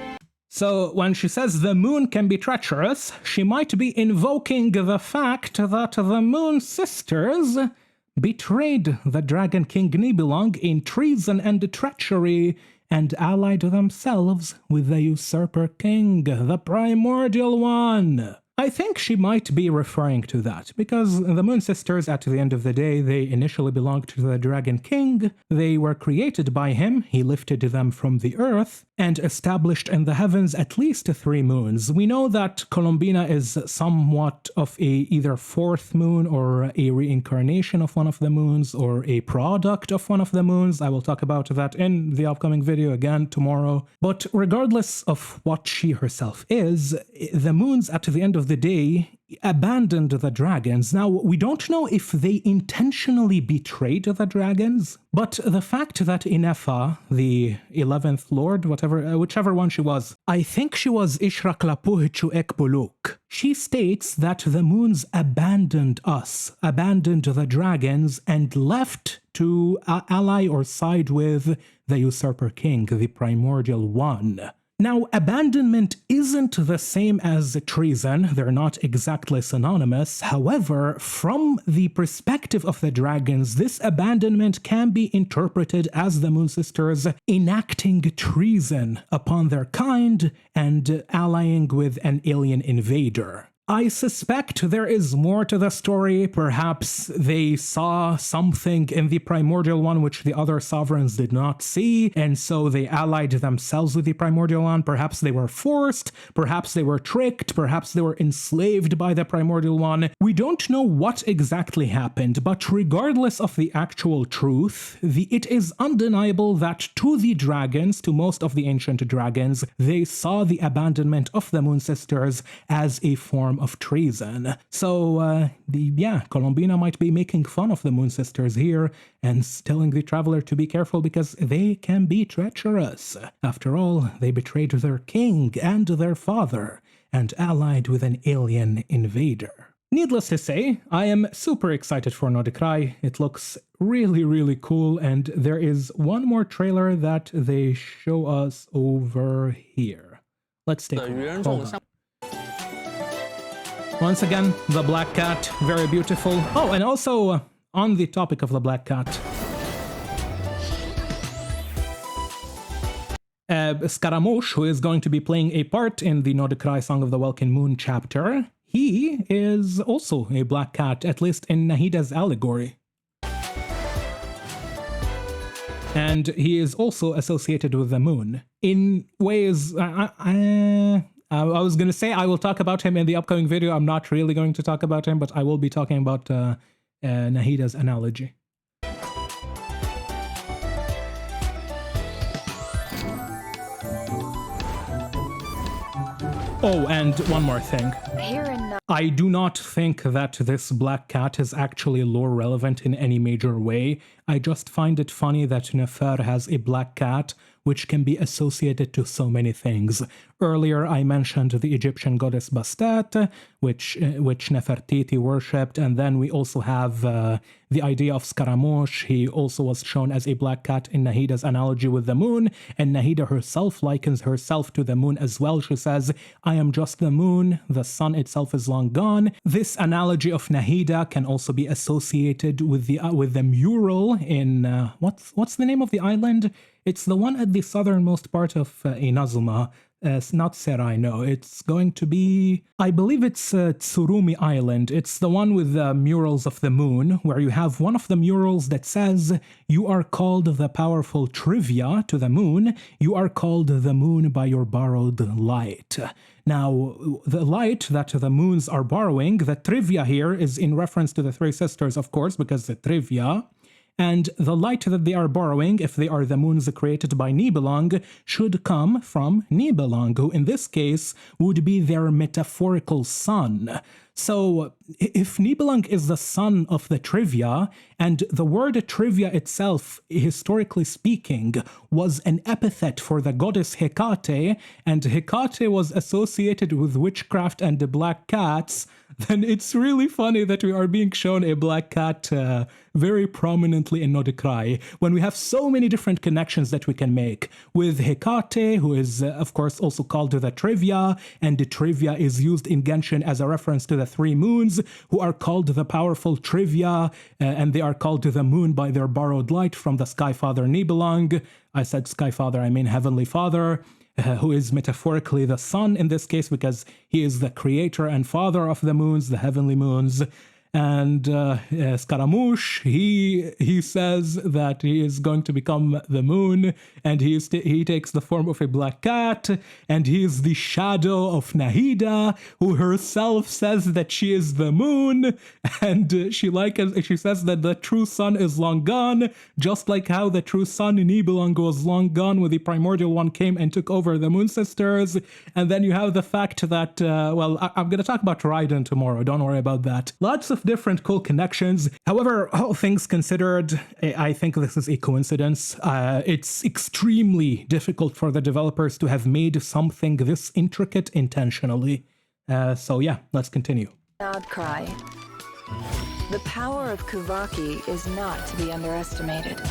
So when she says the moon can be treacherous, she might be invoking the fact that the Moon Sisters betrayed the Dragon King Nibelung in treason and treachery and allied themselves with the Usurper King, the Primordial One. I think she might be referring to that, because the Moon Sisters, at the end of the day, they initially belonged to the Dragon King. They were created by him, he lifted them from the earth, and established in the heavens at least 3 moons. We know that Columbina is somewhat of a either 4th moon or a reincarnation of one of the moons or a product of one of the moons. I will talk about that in the upcoming video again tomorrow. But regardless of what she herself is, the moons at the end of the day abandoned the dragons. Now, we don't know if they intentionally betrayed the dragons, but the fact that Inefa, the 11th Lord, whichever one she was, I think she was Ishraklapuhichu Ekbuluk. She states that the moons abandoned us, abandoned the dragons, and left to ally or side with the Usurper King, the Primordial One. Now, abandonment isn't the same as treason, they're not exactly synonymous. However, from the perspective of the dragons, this abandonment can be interpreted as the Moon Sisters enacting treason upon their kind and allying with an alien invader. I suspect there is more to the story. Perhaps they saw something in the Primordial One which the other sovereigns did not see, and so they allied themselves with the Primordial One. Perhaps they were forced, perhaps they were tricked, perhaps they were enslaved by the Primordial One. We don't know what exactly happened, but regardless of the actual truth, it is undeniable that to the dragons, to most of the ancient dragons, they saw the abandonment of the Moon Sisters as a form of treason. So, Columbina might be making fun of the Moon Sisters here and telling the traveler to be careful because they can be treacherous. After all, they betrayed their king and their father and allied with an alien invader. Needless to say, I am super excited for Nod-Krai. It looks really, really cool, and there is one more trailer that they show us over here. Let's take a look. Hold on. Once again, the Black Cat, very beautiful. Oh, and also, on the topic of the Black Cat, Scaramouche, who is going to be playing a part in the Nod-Krai Song of the Welkin Moon chapter, he is also a Black Cat, at least in Nahida's allegory. And he is also associated with the moon. In ways, I was going to say I will talk about him in the upcoming video. I'm not really going to talk about him, but I will be talking about Nahida's analogy. Oh, and one more thing. I do not think that this Black Cat is actually lore relevant in any major way. I just find it funny that Nefer has a Black Cat which can be associated to so many things. Earlier I mentioned the Egyptian goddess Bastet, which Nefertiti worshipped, and then we also have the idea of Scaramouche. He also was shown as a Black Cat in Nahida's analogy with the moon, and Nahida herself likens herself to the moon as well. She says, "I am just the moon, the sun itself is long gone." This analogy of Nahida can also be associated with the mural in what's the name of the island? It's the one at the southernmost part of Inazuma. Not Serai, no. It's going to be, I believe it's Tsurumi Island. It's the one with the murals of the moon, where you have one of the murals that says, "You are called the powerful trivia to the moon. You are called the moon by your borrowed light." Now, the light that the moons are borrowing, the trivia here is in reference to the 3 sisters, of course, because the trivia. And the light that they are borrowing, if they are the moons created by Nibelung, should come from Nibelung, who in this case would be their metaphorical sun. So, if Nibelung is the son of the Trivia, and the word Trivia itself, historically speaking, was an epithet for the goddess Hecate, and Hecate was associated with witchcraft and the black cats, then it's really funny that we are being shown a black cat very prominently in Nod-Krai, when we have so many different connections that we can make with Hecate, who is, of course, also called the Trivia, and the Trivia is used in Genshin as a reference to the three moons, who are called the powerful Trivia, and they are called the moon by their borrowed light from the Sky Father Nibelung. I said Sky Father, I mean Heavenly Father. Who is metaphorically the sun in this case, because he is the creator and father of the moons, the heavenly moons. And Scaramouche, he says that he is going to become the moon, and he takes the form of a black cat, and he is the shadow of Nahida, who herself says that she is the moon, and she says that the true sun is long gone, just like how the true sun in Nibelung was long gone when the primordial one came and took over the Moon Sisters. And then you have the fact that, I'm going to talk about Raiden tomorrow, don't worry about that. Lots of different cool connections. However, all things considered, I think this is a coincidence. It's extremely difficult for the developers to have made something this intricate intentionally. So yeah, let's continue. Nod-Krai. The power of Kuvaki is not to be underestimated.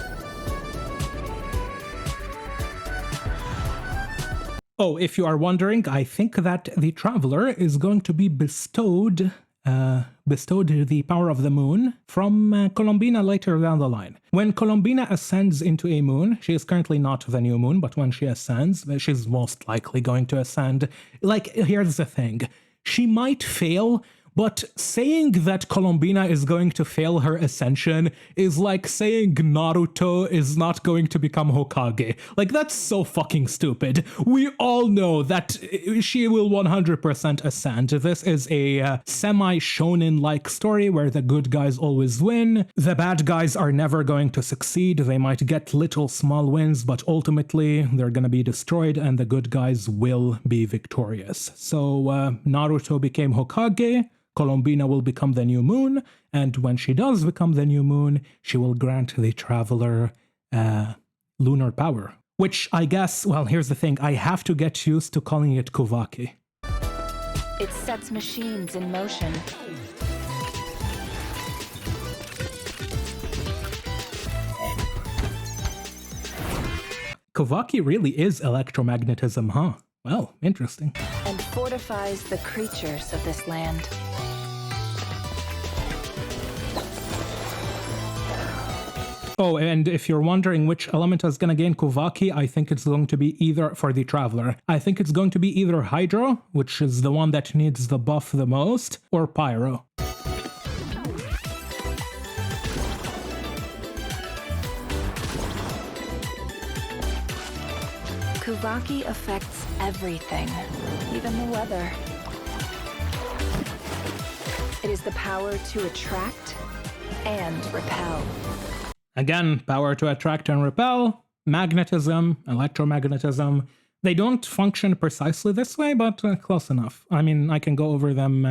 Oh, if you are wondering, I think that the Traveler is going to be bestowed the power of the moon from Columbina later down the line. When Columbina ascends into a moon, she is currently not the new moon, but when she ascends, she's most likely going to ascend. Like, here's the thing. She might fail, but saying that Columbina is going to fail her ascension is like saying Naruto is not going to become Hokage. Like, that's so fucking stupid. We all know that she will 100% ascend. This is a semi-shonen-like story where the good guys always win. The bad guys are never going to succeed. They might get little small wins, but ultimately they're gonna be destroyed and the good guys will be victorious. So Naruto became Hokage. Columbina will become the new moon, and when she does become the new moon, she will grant the Traveler lunar power. Which I guess, well, here's the thing, I have to get used to calling it Kuvaki. It sets machines in motion. Kuvaki really is electromagnetism, huh? Well, interesting. And fortifies the creatures of this land. Oh, and if you're wondering which element is going to gain Kuvaki, I think it's going to be either, for the Traveler, I think it's going to be either Hydro, which is the one that needs the buff the most, or Pyro. Kuvaki affects everything, even the weather. It is the power to attract and repel. Again, power to attract and repel, magnetism, electromagnetism. They don't function precisely this way, but close enough. I mean, I can go over them.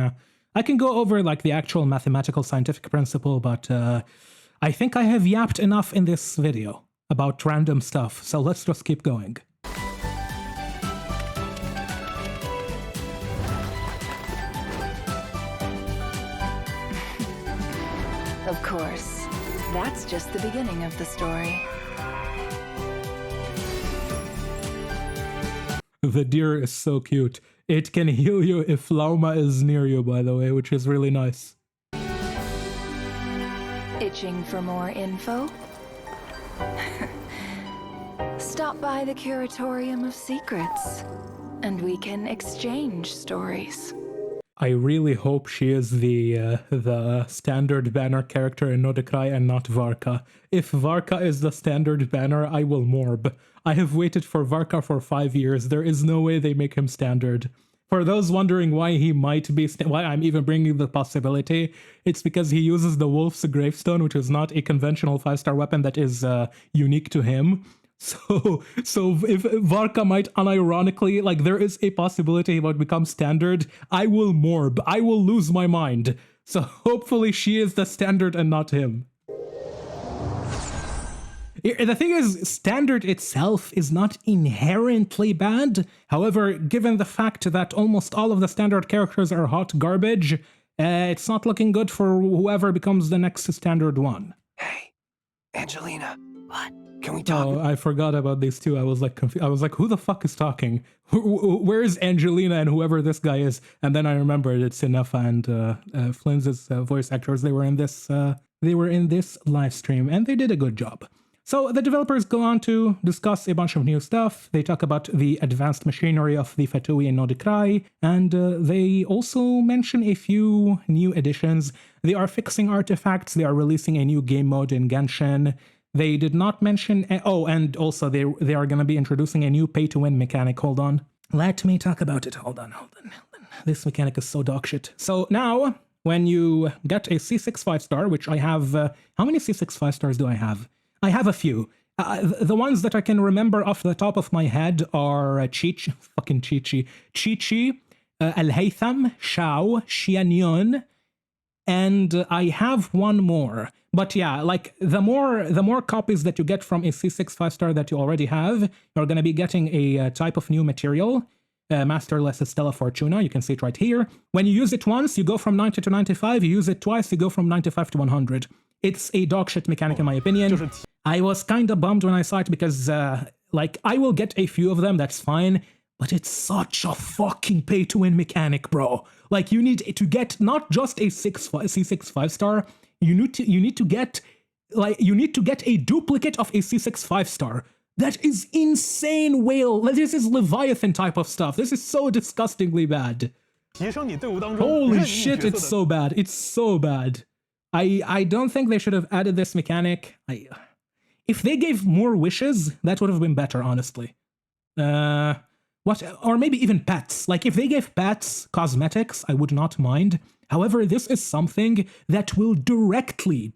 I can go over like the actual mathematical scientific principle, but I think I have yapped enough in this video about random stuff, so let's just keep going. Of course. That's just the beginning of the story. The deer is so cute. It can heal you if Lauma is near you, by the way, which is really nice. Itching for more info? Stop by the Curatorium of Secrets, and we can exchange stories. I really hope she is the standard banner character in Nod-Krai and not Varka. If Varka is the standard banner, I will morb. I have waited for Varka for 5 years. There is no way they make him standard. For those wondering why he might be, why I'm even bringing the possibility, it's because he uses the Wolf's Gravestone, which is not a conventional 5-star weapon that is unique to him. So if Varka might unironically, like, there is a possibility he might become standard, I will morb. I will lose my mind. So hopefully she is the standard and not him. The thing is, standard itself is not inherently bad. However, given the fact that almost all of the standard characters are hot garbage, it's not looking good for whoever becomes the next standard one. Hey, Angelina. What? Can we talk? Oh, I forgot about these two. I was like confused. I was like, who the fuck is talking? Where is Angelina and whoever this guy is? And then I remembered it's Inefa and Flins' voice actors. They were in this live stream, and they did a good job. So the developers go on to discuss a bunch of new stuff. They talk about the advanced machinery of the Fatui and Nod-Krai, and they also mention a few new additions. They are fixing artifacts. They are releasing a new game mode in Genshin. They did not mention... Oh, and also they are going to be introducing a new pay-to-win mechanic. Hold on. Let me talk about it. Hold on. This mechanic is so dog shit. So now, when you get a C6 5-star, which I have... how many C6 5-stars do I have? I have a few. The ones that I can remember off the top of my head are Chi-Chi, Al-Haytham, Shao, Xianyun, and I have one more. But yeah, like, the more copies that you get from a C6 5-star that you already have, you're going to be getting a type of new material, Masterless Stella Fortuna. You can see it right here. When you use it once, you go from 90 to 95. You use it twice, you go from 95 to 100. It's a dogshit mechanic in my opinion. I was kind of bummed when I saw it because, like, I will get a few of them, that's fine, but it's such a fucking pay-to-win mechanic, bro. Like, you need to get not just a C6 5-star, you need to get a duplicate of a C6 5-star. That is insane whale. This is Leviathan type of stuff. This is so disgustingly bad. Holy shit, it's so bad. It's so bad. I don't think they should have added this mechanic. If they gave more wishes, that would have been better, honestly. Or maybe even pets. Like, if they gave pets cosmetics, I would not mind. However, this is something that will directly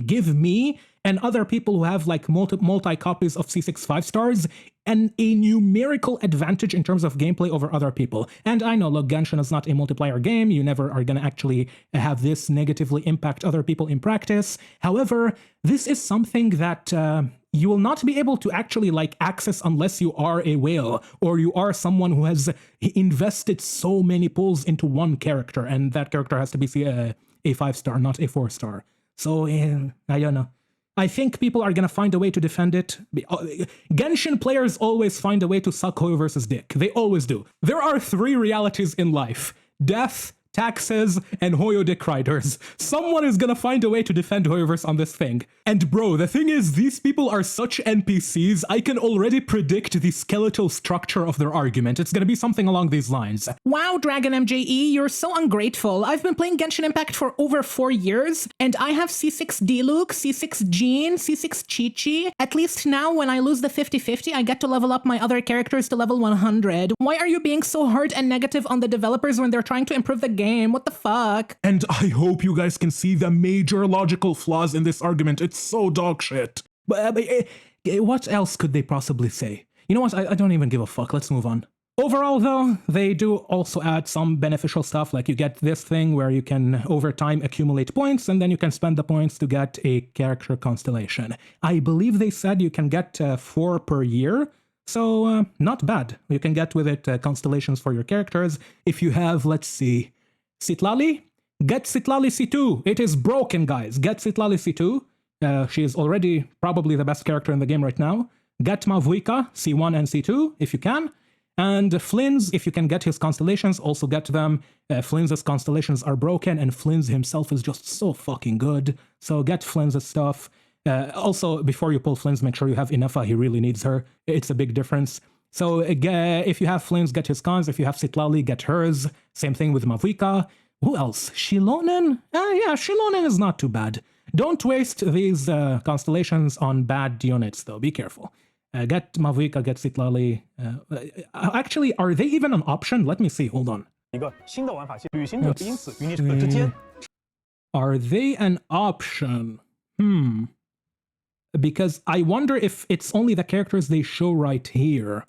give me and other people who have, like, multi copies of C6 5-stars and a numerical advantage in terms of gameplay over other people. And I know, look, Genshin is not a multiplayer game. You never are going to actually have this negatively impact other people in practice. However, this is something that you will not be able to actually, like, access unless you are a whale or you are someone who has invested so many pulls into one character, and that character has to be a 5-star, not a 4-star. So, I don't know. I think people are going to find a way to defend it. Genshin players always find a way to suck Hoyoverse's dick. They always do. There are 3 realities in life: death, taxes, and Hoyo dick riders. Someone is gonna find a way to defend Hoyoverse on this thing. And bro, the thing is, these people are such NPCs, I can already predict the skeletal structure of their argument. It's gonna be something along these lines. Wow, Dragon MJE, you're so ungrateful. I've been playing Genshin Impact for over 4 years, and I have C6 Diluc, C6 Jean, C6 Chi-Chi. At least now, when I lose the 50-50, I get to level up my other characters to level 100. Why are you being so hard and negative on the developers when they're trying to improve the game? What the fuck? And I hope you guys can see the major logical flaws in this argument. It's so dog shit. But what else could they possibly say? You know what? I don't even give a fuck. Let's move on. Overall, though, they do also add some beneficial stuff, like you get this thing where you can, over time, accumulate points, and then you can spend the points to get a character constellation. I believe they said you can get 4 per year, so not bad. You can get with it constellations for your characters. If you have, let's see, Citlali? Get Citlali C2! It is broken, guys! Get Citlali C2. She is already probably the best character in the game right now. Get Mavuika C1 and C2, if you can. And Flins, if you can get his constellations, also get them. Flins' constellations are broken, and Flins himself is just so fucking good. So get Flins' stuff. Also, before you pull Flins, make sure you have Inefa. He really needs her. It's a big difference. So if you have Flins, get his cons. If you have Citlali, get hers. Same thing with Mavuika. Who else? Shilonen? Yeah, Shilonen is not too bad. Don't waste these constellations on bad units, though. Be careful. Get Mavuika, get Citlali. Actually, are they even an option? Let me see. Hold on. Are they an option? because I wonder if it's only the characters they show right here.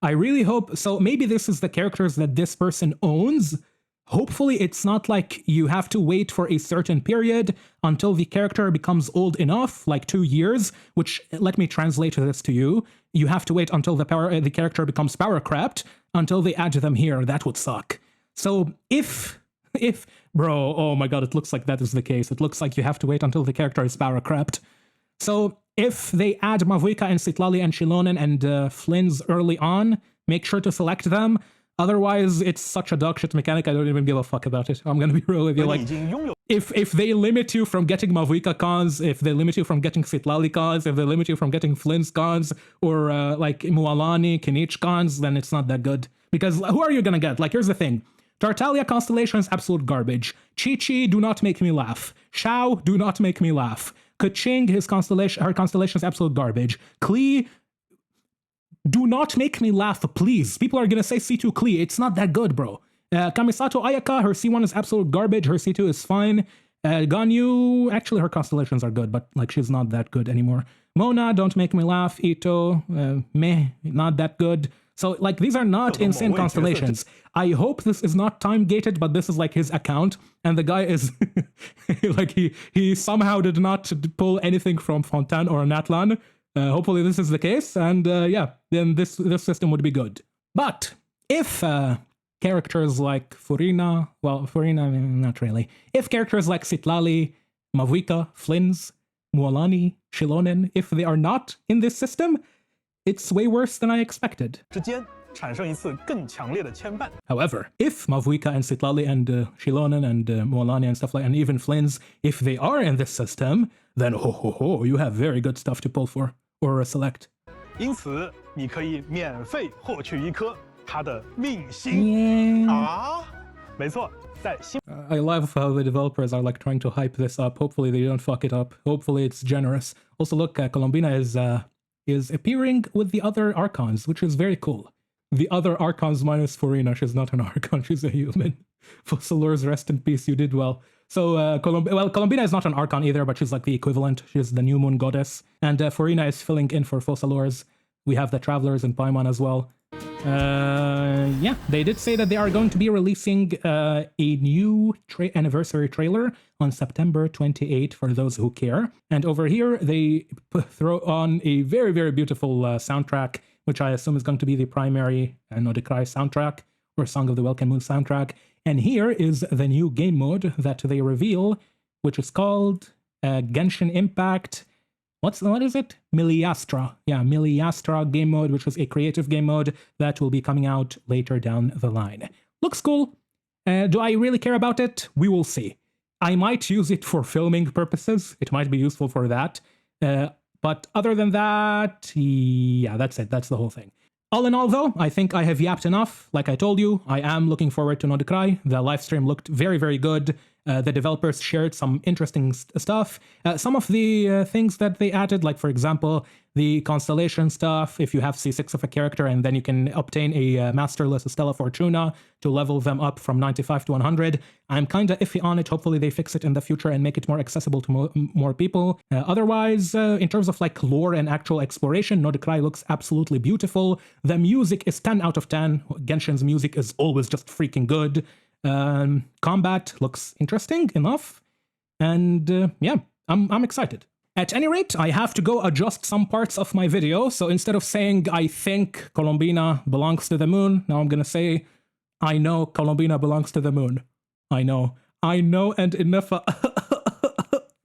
I really hope, so maybe this is the characters that this person owns. Hopefully it's not like you have to wait for a certain period until the character becomes old enough, like 2 years, which, let me translate this to you. You have to wait until the character becomes power crept until they add them here. That would suck. So if, bro, oh my god, it looks like that is the case. It looks like you have to wait until the character is power crept. So if they add Mavuika and Citlali and Shilonen and Flins early on, make sure to select them. Otherwise, it's such a dogshit mechanic, I don't even give a fuck about it. I'm gonna be real with you. Like, if they limit you from getting Mavuika cons, if they limit you from getting Citlali cons, if they limit you from getting Flins cons, or like Mualani, Kinich cons, then it's not that good. Because who are you gonna get? Like, here's the thing. Tartaglia Constellation is absolute garbage. Chi-Chi, do not make me laugh. Shao, do not make me laugh. Keqing, her constellation is absolute garbage. Klee, do not make me laugh, please. People are gonna say C2 Klee. It's not that good, bro. Kamisato Ayaka, her C1 is absolute garbage. Her C2 is fine. Ganyu, actually her constellations are good, but like she's not that good anymore. Mona, don't make me laugh. Ito, meh, not that good. So like these are not insane constellations. I hope this is not time gated, but this is like his account, and the guy is like he somehow did not pull anything from Fontaine or Natlan. Hopefully this is the case, and yeah, then this system would be good. But if characters like Furina, well, Furina, not really. If characters like Citlali, Mavuika, Flins, Mualani, Shilonen, if they are not in this system, it's way worse than I expected. However, if Mavuika and Citlali and Shilonen and Mualani and stuff like, and even Flins, if they are in this system, then ho ho ho, you have very good stuff to pull for or select. 因此，你可以免费获取一颗它的命星啊，没错，在星。I love how the developers are like trying to hype this up. Hopefully they don't fuck it up. Hopefully it's generous. Also, look, Columbina is appearing with the other Archons, which is very cool. The other Archons minus Furina. She's not an Archon, she's a human. Fossilors, rest in peace, you did well. So, Columbina is not an Archon either, but she's like the equivalent. She's the new moon goddess. And Furina is filling in for Fossilors. We have the Travelers and Paimon as well. Yeah, they did say that they are going to be releasing a new anniversary trailer on September 28 for those who care. And over here, they throw on a very, very beautiful soundtrack, which I assume is going to be the primary Nod-Krai soundtrack, or Song of the Welcome Moon soundtrack. And here is the new game mode that they reveal, which is called Genshin Impact. What is it? Miliastra. Yeah, Miliastra game mode, which was a creative game mode that will be coming out later down the line. Looks cool. Do I really care about it? We will see. I might use it for filming purposes. It might be useful for that. But other than that, yeah, that's it. That's the whole thing. All in all, though, I think I have yapped enough. Like I told you, I am looking forward to Nod-Krai. The livestream looked very, very good. The developers shared some interesting stuff. Some of the things that they added, like, for example, the constellation stuff, if you have C6 of a character, and then you can obtain a Masterless Stella Fortuna to level them up from 95 to 100. I'm kind of iffy on it. Hopefully they fix it in the future and make it more accessible to more people. Otherwise, in terms of like lore and actual exploration, Nod-Krai looks absolutely beautiful. The music is 10 out of 10. Genshin's music is always just freaking good. Combat looks interesting enough, and yeah, I'm excited. At any rate, I have to go adjust some parts of my video, so instead of saying I think Columbina belongs to the moon, now I'm gonna say I know Columbina belongs to the moon. I know, and enough.